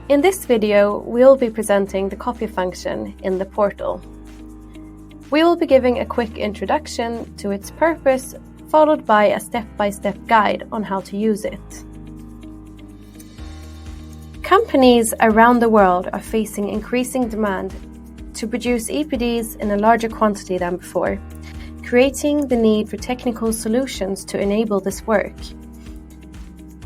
In this video, we will be presenting the copy function in the portal. We will be giving a quick introduction to its purpose, followed by a step-by-step guide on how to use it. Companies around the world are facing increasing demand to produce EPDs in a larger quantity than before, creating the need for technical solutions to enable this work.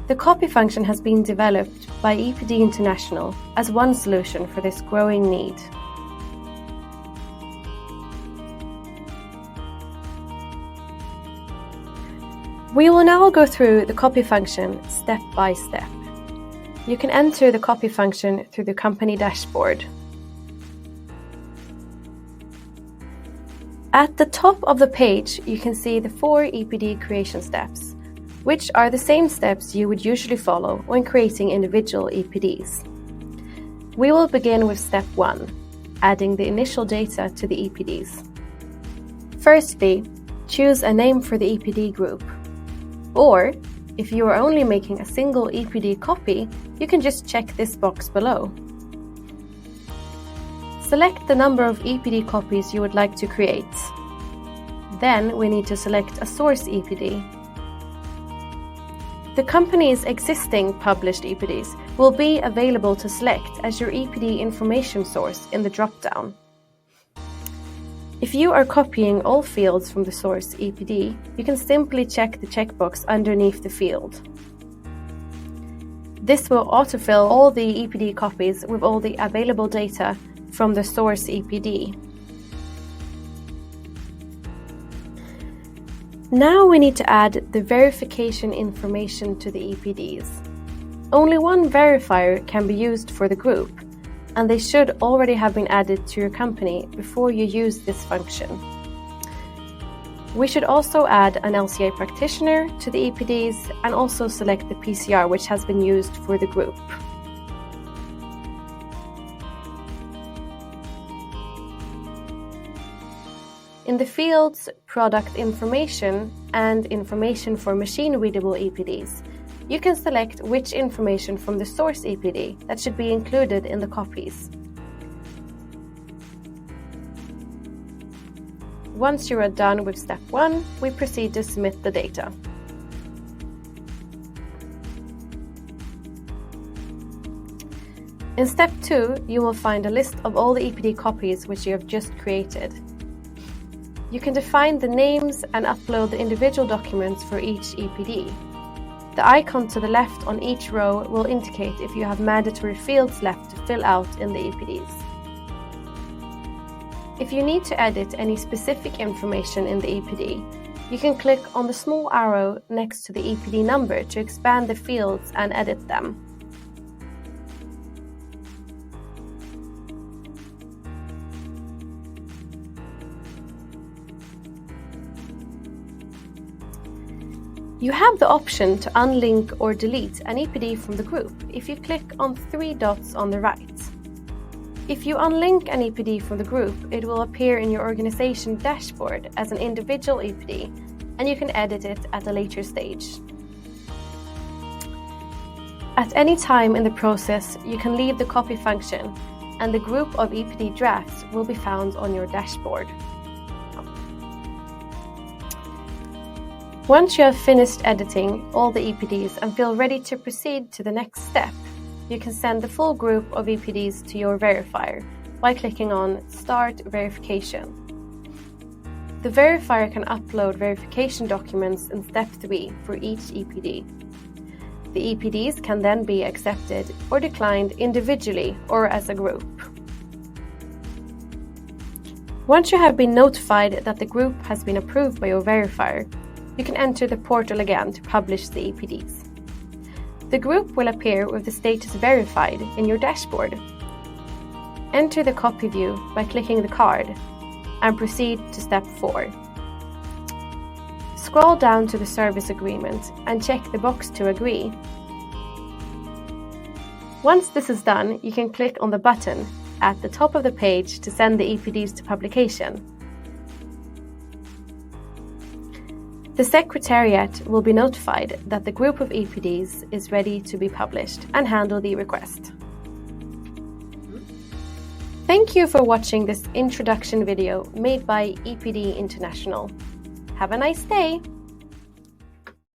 The copy function has been developed by EPD International as one solution for this growing need. We will now go through the copy function step by step. You can enter the copy function through the company dashboard. At the top of the page, you can see the 4 EPD creation steps, which are the same steps you would usually follow when creating individual EPDs. We will begin with step 1, adding the initial data to the EPDs. Firstly, choose a name for the EPD group. Or, if you are only making a single EPD copy, you can just check this box below. Select the number of EPD copies you would like to create. Then we need to select a source EPD. The company's existing published EPDs will be available to select as your EPD information source in the drop-down. If you are copying all fields from the source EPD, you can simply check the checkbox underneath the field. This will autofill all the EPD copies with all the available data from the source EPD. Now we need to add the verification information to the EPDs. Only one verifier can be used for the group, and they should already have been added to your company before you use this function. We should also add an LCA practitioner to the EPDs and also select the PCR which has been used for the group. In the fields Product Information and Information for Machine-Readable EPDs, you can select which information from the source EPD that should be included in the copies. Once you are done with step 1, we proceed to submit the data. In step 2, you will find a list of all the EPD copies which you have just created. You can define the names and upload the individual documents for each EPD. The icon to the left on each row will indicate if you have mandatory fields left to fill out in the EPDs. If you need to edit any specific information in the EPD, you can click on the small arrow next to the EPD number to expand the fields and edit them. You have the option to unlink or delete an EPD from the group if you click on 3 dots on the right. If you unlink an EPD from the group, it will appear in your organization dashboard as an individual EPD, and you can edit it at a later stage. At any time in the process, you can leave the copy function, and the group of EPD drafts will be found on your dashboard. Once you have finished editing all the EPDs and feel ready to proceed to the next step, you can send the full group of EPDs to your verifier by clicking on Start Verification. The verifier can upload verification documents in step 3 for each EPD. The EPDs can then be accepted or declined individually or as a group. Once you have been notified that the group has been approved by your verifier, you can enter the portal again to publish the EPDs. The group will appear with the status verified in your dashboard. Enter the copy view by clicking the card and proceed to step 4. Scroll down to the service agreement and check the box to agree. Once this is done, you can click on the button at the top of the page to send the EPDs to publication. The Secretariat will be notified that the group of EPDs is ready to be published and handle the request. Thank you for watching this introduction video made by EPD International. Have a nice day!